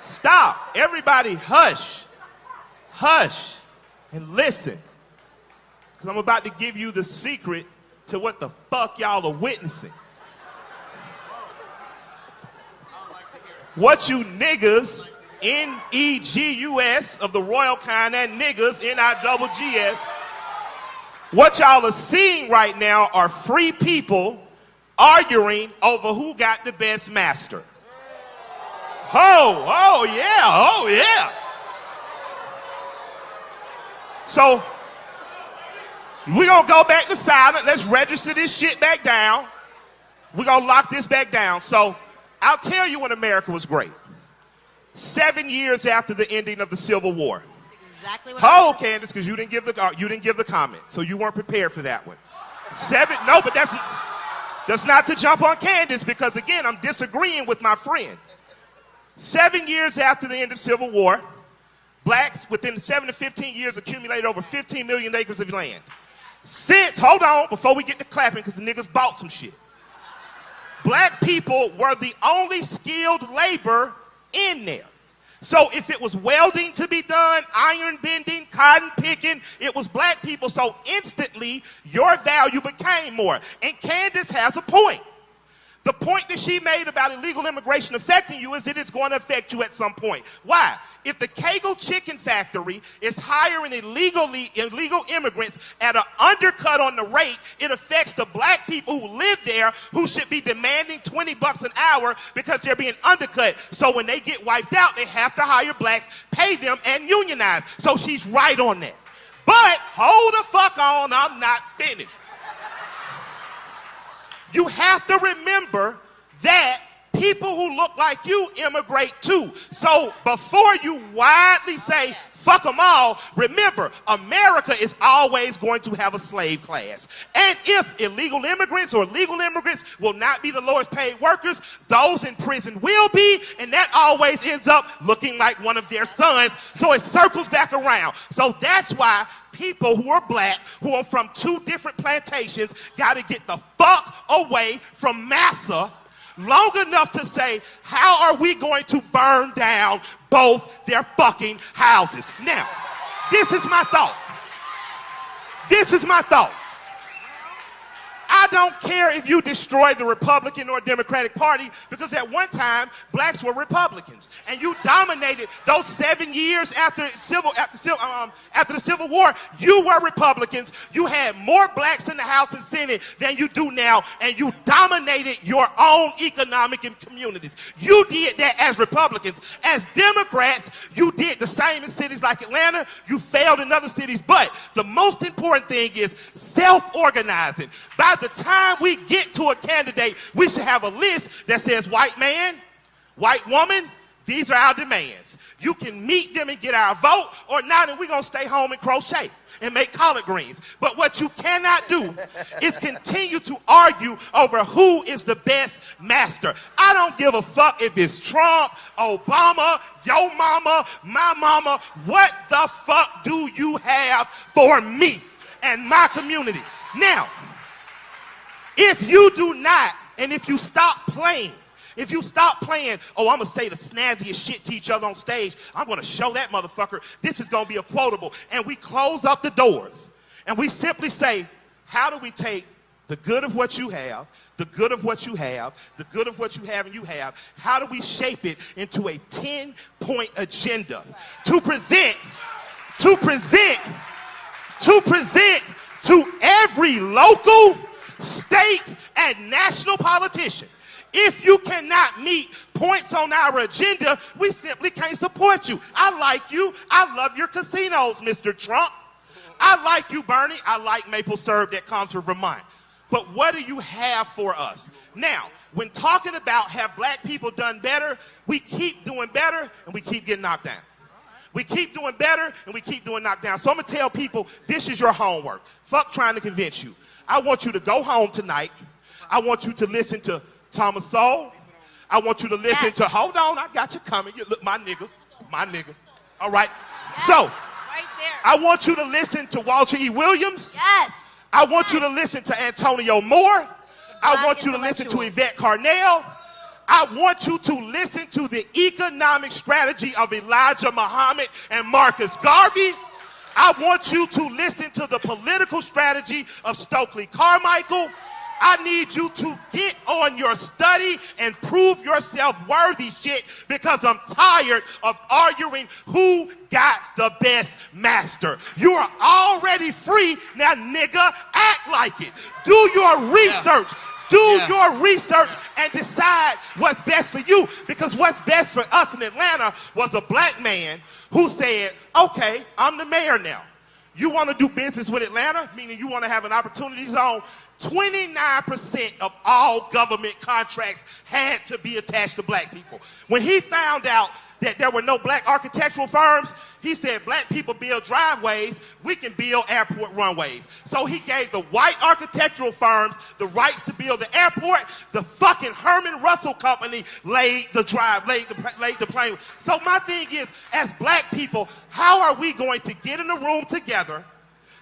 Stop. Everybody hush. Hush. And listen. Because I'm about to give you the secret to what the fuck y'all are witnessing. What you niggas, N-E-G-U-S, of the royal kind, and niggas, N-I-double-G-S, what y'all are seeing right now are free people arguing over who got the best master. Oh yeah. So, we're going to go back to silent. Let's register this shit back down. We're going to lock this back down. So, I'll tell you when America was great. 7 years after the ending of the Civil War. Exactly what Candace, because you didn't give the comment, so you weren't prepared for that one. No, but that's not to jump on Candace, because again, I'm disagreeing with my friend. 7 years after the end of Civil War, blacks within 7 to 15 years accumulated over 15 million acres of land. Hold on, before we get to clapping, because the niggas bought some shit. Black people were the only skilled labor in there. So if it was welding to be done, iron bending, cotton picking, it was black people. So instantly, your value became more. And Candace has a point. The point that she made about illegal immigration affecting you is that it's going to affect you at some point. Why? If the Kegel Chicken Factory is hiring illegal immigrants at an undercut on the rate, it affects the black people who live there, who should be demanding $20 an hour because they're being undercut. So when they get wiped out, they have to hire blacks, pay them, and unionize. So she's right on that. But hold the fuck on, I'm not finished. You have to remember that people who look like you immigrate too. So before you widely say, fuck them all, remember, America is always going to have a slave class. And if illegal immigrants or legal immigrants will not be the lowest paid workers, those in prison will be, and that always ends up looking like one of their sons. So it circles back around. So that's why people who are black, who are from two different plantations, got to get the fuck away from massa long enough to say, how are we going to burn down both their fucking houses? Now, this is my thought. I don't care if you destroy the Republican or Democratic Party, because at one time, blacks were Republicans. And you dominated those 7 years after the Civil War. You were Republicans. You had more blacks in the House and Senate than you do now, and you dominated your own economic and communities. You did that as Republicans. As Democrats, you did the same in cities like Atlanta. You failed in other cities. But the most important thing is self-organizing. By the time we get to a candidate, we should have a list that says white man, white woman, these are our demands. You can meet them and get our vote, or not, and we're going to stay home and crochet and make collard greens. But what you cannot do is continue to argue over who is the best master. I don't give a fuck if it's Trump, Obama, your mama, my mama. What the fuck do you have for me and my community? Now, if you do not, and if you stop playing, oh, I'm going to say the snazziest shit to each other on stage, I'm going to show that motherfucker, this is going to be a quotable, and we close up the doors, and we simply say, how do we take the good of what you have, the good of what you have, the good of what you have and you have, how do we shape it into a 10-point agenda to present to every local, state, and national politician? If you cannot meet points on our agenda, we simply can't support you. I like you. I love your casinos, Mr. Trump. I like you, Bernie. I like maple syrup that comes from Vermont. But what do you have for us? Now, when talking about have black people done better, we keep doing better and we keep getting knocked down. We keep doing better and we keep doing knocked down. So I'm going to tell people, this is your homework. Fuck trying to convince you. I want you to go home tonight. I want you to listen to Thomas Sowell. I want you to listen to, hold on, I got you coming. You look, my nigga. All right. Yes, so, right there. I want you to listen to Walter E. Williams. Yes. I want you to listen to Antonio Moore. I want you to listen to Yvette Carnell. I want you to listen to the economic strategy of Elijah Muhammad and Marcus Garvey. I want you to listen to the political strategy of Stokely Carmichael. I need you to get on your study and prove yourself worthy shit, because I'm tired of arguing who got the best master. You are already free. Now, nigga, act like it. Do your research. Do your research and decide what's best for you, because what's best for us in Atlanta was a black man who said, okay, I'm the mayor now. You want to do business with Atlanta, meaning you want to have an opportunity zone. 29% of all government contracts had to be attached to black people. When he found out that there were no black architectural firms, he said, black people build driveways, we can build airport runways. So he gave the white architectural firms the rights to build the airport. The fucking Herman Russell Company laid the plane. So my thing is, as black people, how are we going to get in a room together,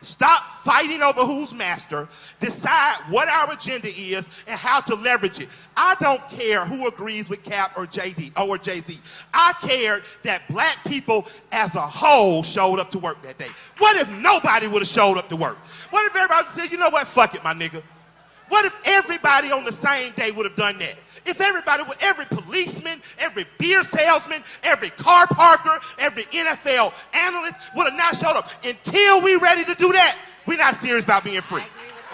stop fighting over who's master, decide what our agenda is and how to leverage it? I don't care who agrees with Cap or JD or Jay-Z. I cared that black people as a whole showed up to work that day. What if nobody would have showed up to work? What if everybody said, you know what, fuck it, my nigga? What if everybody on the same day would have done that? If everybody, every policeman, every beer salesman, every car parker, every NFL analyst would have not showed up. Until we ready to do that, we're not serious about being free.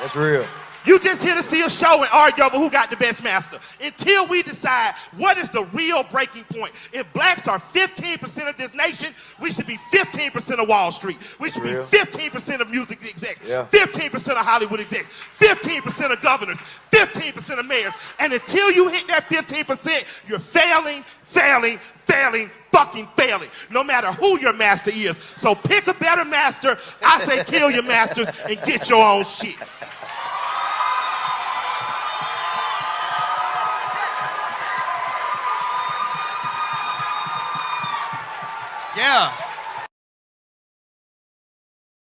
That's real. You just here to see a show and argue over who got the best master. Until we decide what is the real breaking point. If blacks are 15% of this nation, we should be 15% of Wall Street. We should be 15% of music execs, 15% of Hollywood execs, 15% of governors, 15% of mayors. And until you hit that 15%, you're failing, fucking failing, no matter who your master is. So pick a better master. I say kill your masters and get your own shit. Yeah.